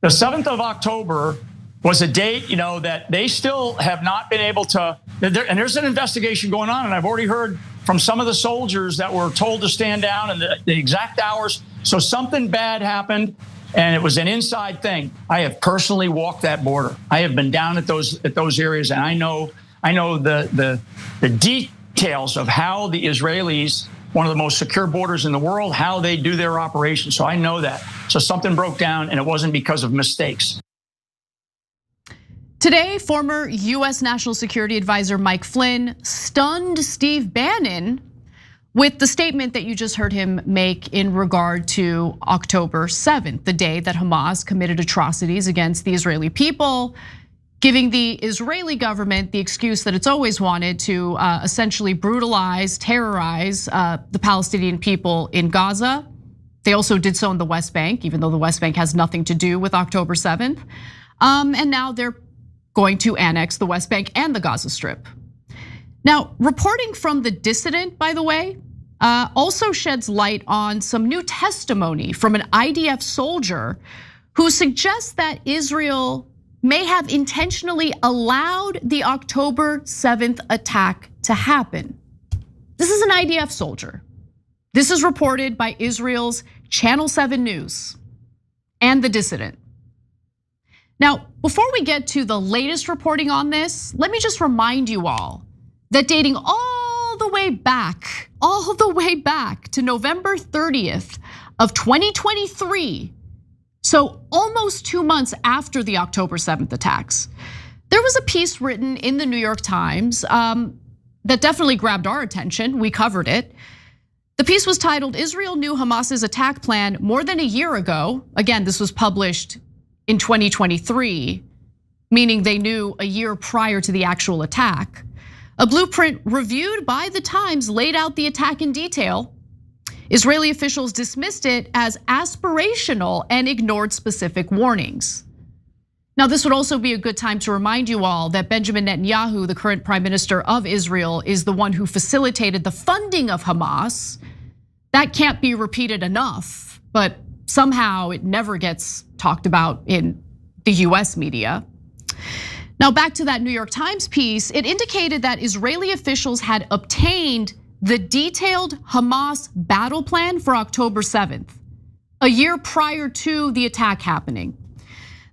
The 7th of October was a date, that they still have not been able to, and there's an investigation going on, and I've already heard from some of the soldiers that were told to stand down and the exact hours. So something bad happened, and it was an inside thing. I have personally walked that border. I have been down at those areas, and I know the details of how the Israelis, one of the most secure borders in the world, how they do their operations. So I know that. So something broke down, and it wasn't because of mistakes. Today, former US National Security Advisor Mike Flynn stunned Steve Bannon with the statement that you just heard him make in regard to October 7th, the day that Hamas committed atrocities against the Israeli people, giving the Israeli government the excuse that it's always wanted to essentially brutalize, terrorize the Palestinian people in Gaza. They also did so in the West Bank, even though the West Bank has nothing to do with October 7th. And now they're going to annex the West Bank and the Gaza Strip. Now, reporting from The Dissident, by the way, also sheds light on some new testimony from an IDF soldier who suggests that Israel may have intentionally allowed the October 7th attack to happen. This is an IDF soldier. This is reported by Israel's Channel 7 News and The Dissident. Now, before we get to the latest reporting on this, let me just remind you all that dating all the way back to November 30th of 2023, so almost 2 months after the October 7th attacks, there was a piece written in the New York Times that definitely grabbed our attention. We covered it. The piece was titled, "Israel Knew Hamas's Attack Plan More Than a Year Ago." Again, this was published in 2023, meaning they knew a year prior to the actual attack. A blueprint reviewed by the Times laid out the attack in detail. Israeli officials dismissed it as aspirational and ignored specific warnings. Now, this would also be a good time to remind you all that Benjamin Netanyahu, the current prime minister of Israel, is the one who facilitated the funding of Hamas. That can't be repeated enough, but somehow it never gets talked about in the US media. Now, back to that New York Times piece, it indicated that Israeli officials had obtained the detailed Hamas battle plan for October 7th, a year prior to the attack happening.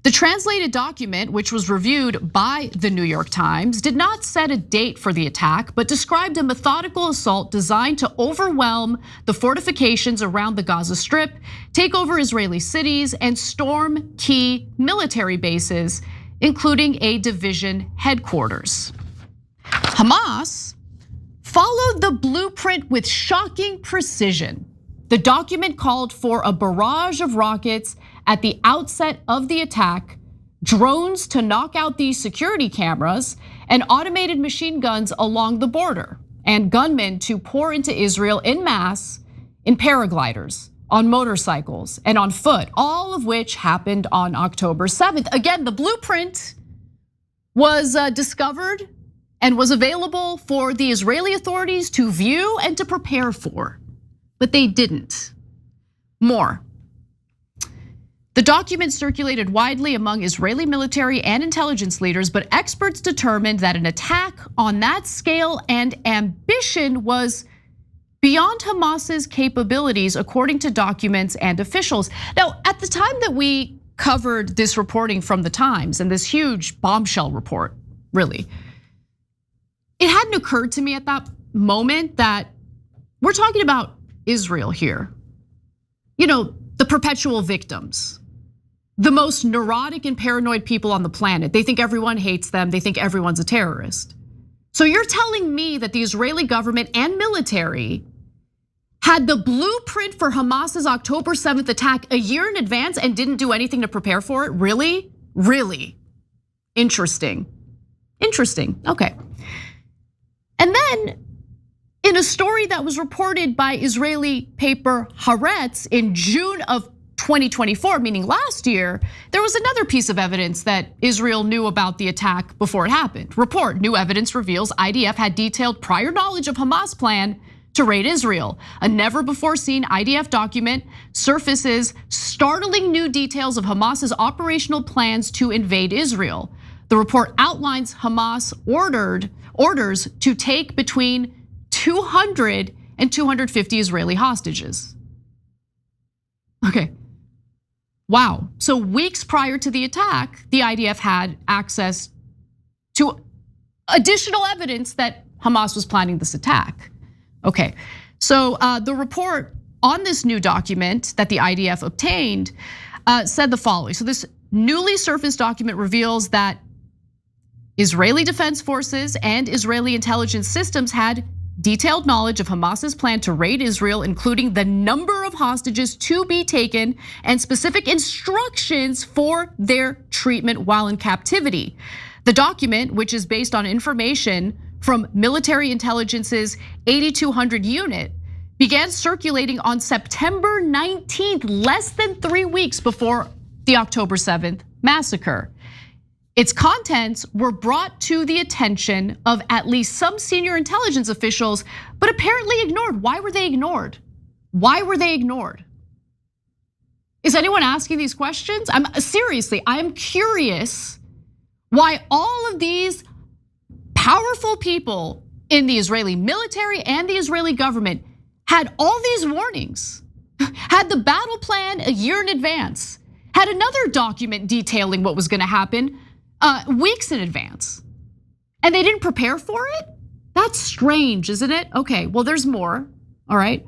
The translated document, which was reviewed by the New York Times, did not set a date for the attack, but described a methodical assault designed to overwhelm the fortifications around the Gaza Strip, take over Israeli cities, and storm key military bases, including a division headquarters. Hamas followed the blueprint with shocking precision. The document called for a barrage of rockets at the outset of the attack, drones to knock out these security cameras, and automated machine guns along the border, and gunmen to pour into Israel en masse in paragliders, on motorcycles, and on foot, all of which happened on October 7th. Again, the blueprint was discovered and was available for the Israeli authorities to view and to prepare for, but they didn't. More. The document circulated widely among Israeli military and intelligence leaders, but experts determined that an attack on that scale and ambition was beyond Hamas's capabilities, according to documents and officials. Now, at the time that we covered this reporting from the Times and this huge bombshell report, really, it hadn't occurred to me at that moment that we're talking about Israel here. The perpetual victims, the most neurotic and paranoid people on the planet. They think everyone hates them. They think everyone's a terrorist. So you're telling me that the Israeli government and military had the blueprint for Hamas's October 7th attack a year in advance and didn't do anything to prepare for it? Really? Really? Interesting. Okay. And then in a story that was reported by Israeli paper Haaretz in June of 2024, meaning last year, there was another piece of evidence that Israel knew about the attack before it happened. Report, new evidence reveals IDF had detailed prior knowledge of Hamas plan to raid Israel. A never-before-seen IDF document surfaces startling new details of Hamas's operational plans to invade Israel. The report outlines Hamas orders to take between 200 and 250 Israeli hostages. Okay. Wow. So weeks prior to the attack, the IDF had access to additional evidence that Hamas was planning this attack. Okay, so the report on this new document that the IDF obtained said the following. So this newly surfaced document reveals that Israeli Defense Forces and Israeli intelligence systems had detailed knowledge of Hamas's plan to raid Israel, including the number of hostages to be taken and specific instructions for their treatment while in captivity. The document, which is based on information from military intelligence's 8200 unit, began circulating on September 19th, less than 3 weeks before the October 7th massacre. Its contents were brought to the attention of at least some senior intelligence officials, but apparently ignored. Why were they ignored? Why were they ignored? Is anyone asking these questions? Seriously, I am curious why all of these powerful people in the Israeli military and the Israeli government had all these warnings, had the battle plan a year in advance, had another document detailing what was gonna happen weeks in advance, and they didn't prepare for it? That's strange, isn't it? Okay, well, there's more, all right?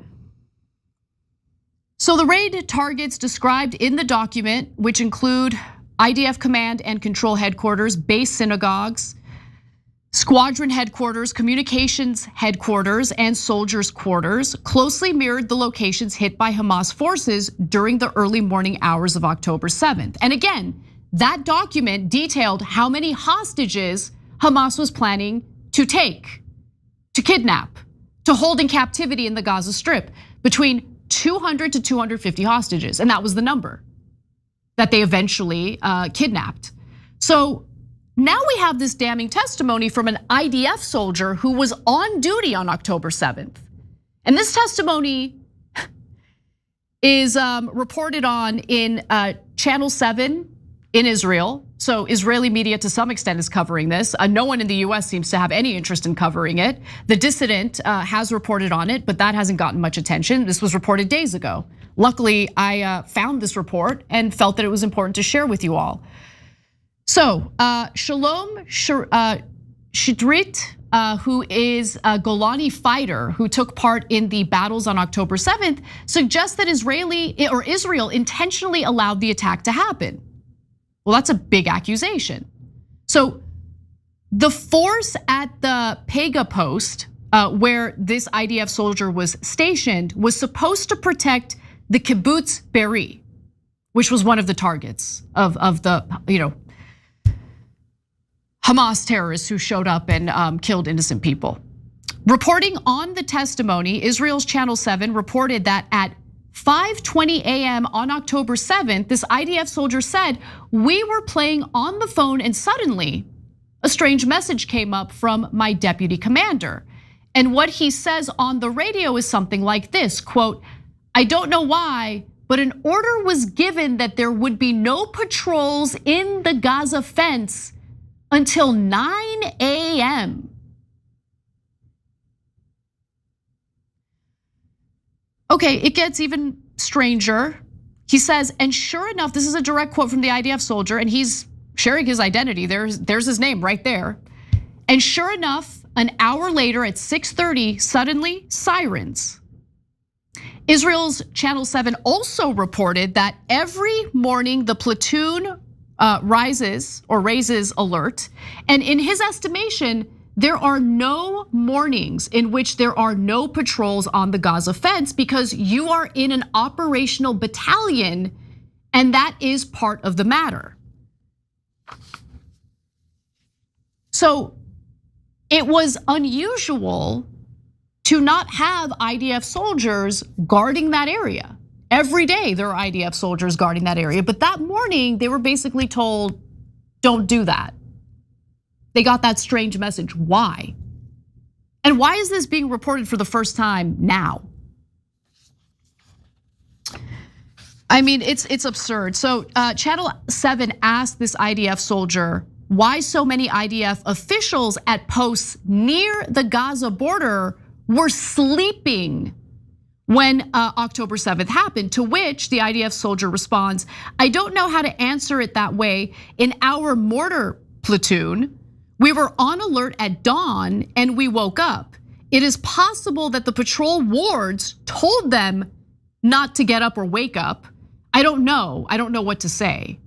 So the raid targets described in the document, which include IDF command and control headquarters, base synagogues, squadron headquarters, communications headquarters, and soldiers' quarters, closely mirrored the locations hit by Hamas forces during the early morning hours of October 7th. And again, that document detailed how many hostages Hamas was planning to take, to kidnap, to hold in captivity in the Gaza Strip, between 200 to 250 hostages, and that was the number that they eventually kidnapped. So now we have this damning testimony from an IDF soldier who was on duty on October 7th. And this testimony is reported on in Channel 7 in Israel. So Israeli media to some extent is covering this. No one in the US seems to have any interest in covering it. The Dissident has reported on it, but that hasn't gotten much attention. This was reported days ago. Luckily, I found this report and felt that it was important to share with you all. So Shalom Shidrit, who is a Golani fighter who took part in the battles on October 7th, suggests that Israel intentionally allowed the attack to happen. Well, that's a big accusation. So the force at the Pega post, where this IDF soldier was stationed, was supposed to protect the kibbutz Be'eri, which was one of the targets of the Hamas terrorists who showed up and killed innocent people. Reporting on the testimony, Israel's Channel 7 reported that at 5:20 a.m. on October 7th, this IDF soldier said, "We were playing on the phone and suddenly a strange message came up from my deputy commander." And what he says on the radio is something like this, quote, "I don't know why, but an order was given that there would be no patrols in the Gaza fence until 9 a.m. Okay, it gets even stranger. He says, and sure enough, this is a direct quote from the IDF soldier, and he's sharing his identity. There's his name right there. And sure enough, an hour later at 6:30, suddenly sirens. Israel's Channel 7 also reported that every morning the platoon raises alert, and in his estimation, there are no mornings in which there are no patrols on the Gaza fence because you are in an operational battalion, and that is part of the matter. So it was unusual to not have IDF soldiers guarding that area. Every day there are IDF soldiers guarding that area, but that morning they were basically told, don't do that. They got that strange message, why? And why is this being reported for the first time now? I mean, it's absurd. So Channel 7 asked this IDF soldier why so many IDF officials at posts near the Gaza border were sleeping when October 7th happened, to which the IDF soldier responds, "I don't know how to answer it that way. In our mortar platoon, we were on alert at dawn and we woke up. It is possible that the patrol wards told them not to get up or wake up. I don't know what to say."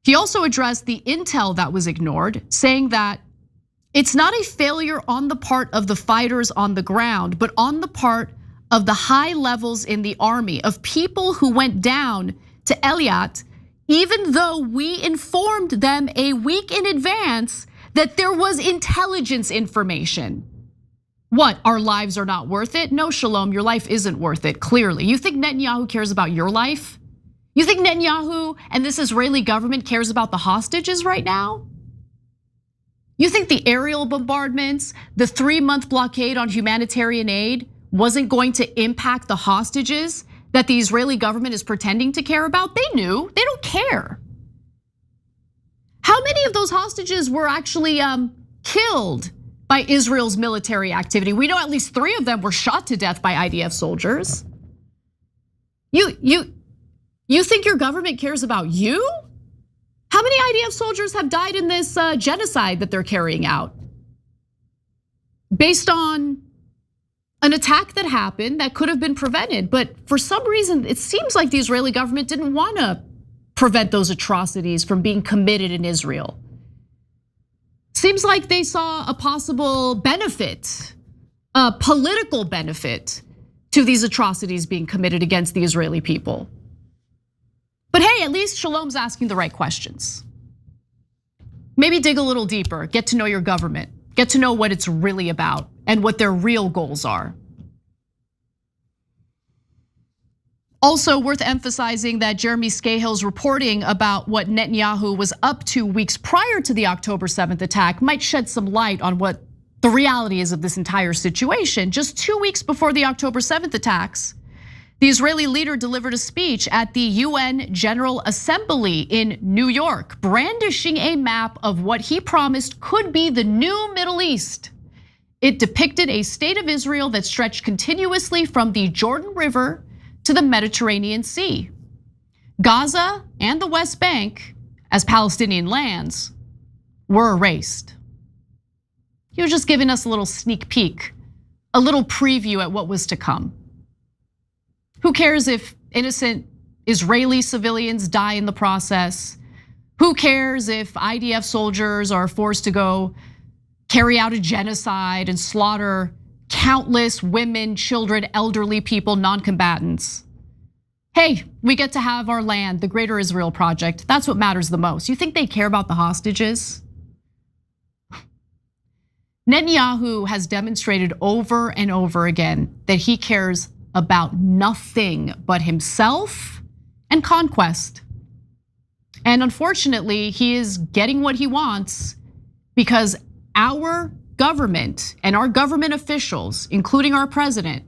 He also addressed the intel that was ignored, saying that it's not a failure on the part of the fighters on the ground, but on the part of the high levels in the army, of people who went down to Eilat, even though we informed them a week in advance that there was intelligence information. What, our lives are not worth it? No, Shalom, your life isn't worth it, clearly. You think Netanyahu cares about your life? You think Netanyahu and this Israeli government cares about the hostages right now? You think the aerial bombardments, the 3-month blockade on humanitarian aid wasn't going to impact the hostages that the Israeli government is pretending to care about? They knew, they don't care. How many of those hostages were actually killed by Israel's military activity? We know at least 3 of them were shot to death by IDF soldiers. You think your government cares about you? How many IDF soldiers have died in this genocide that they're carrying out? Based on an attack that happened that could have been prevented, but for some reason, it seems like the Israeli government didn't want to prevent those atrocities from being committed in Israel. Seems like they saw a possible benefit, a political benefit to these atrocities being committed against the Israeli people. But hey, at least Shalom's asking the right questions. Maybe dig a little deeper, get to know your government, get to know what it's really about and what their real goals are. Also worth emphasizing that Jeremy Scahill's reporting about what Netanyahu was up to weeks prior to the October 7th attack might shed some light on what the reality is of this entire situation. Just 2 weeks before the October 7th attacks, the Israeli leader delivered a speech at the UN General Assembly in New York, brandishing a map of what he promised could be the new Middle East. It depicted a state of Israel that stretched continuously from the Jordan River to the Mediterranean Sea. Gaza and the West Bank, as Palestinian lands, were erased. He was just giving us a little sneak peek, a little preview at what was to come. Who cares if innocent Israeli civilians die in the process? Who cares if IDF soldiers are forced to go carry out a genocide and slaughter countless women, children, elderly people, non-combatants? Hey, we get to have our land, the Greater Israel Project. That's what matters the most. You think they care about the hostages? Netanyahu has demonstrated over and over again that he cares about nothing but himself and conquest. And unfortunately, he is getting what he wants because our government and our government officials, including our president,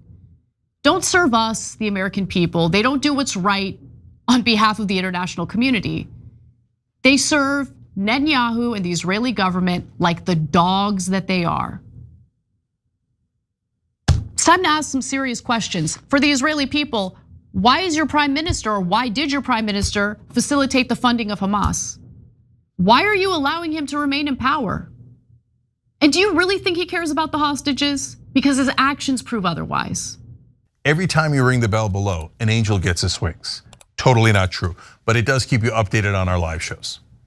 don't serve us, the American people. They don't do what's right on behalf of the international community. They serve Netanyahu and the Israeli government like the dogs that they are. It's time to ask some serious questions. For the Israeli people, why is your prime minister, or why did your prime minister facilitate the funding of Hamas? Why are you allowing him to remain in power? And do you really think he cares about the hostages? Because his actions prove otherwise. Every time you ring the bell below, an angel gets his wings. Totally not true, but it does keep you updated on our live shows.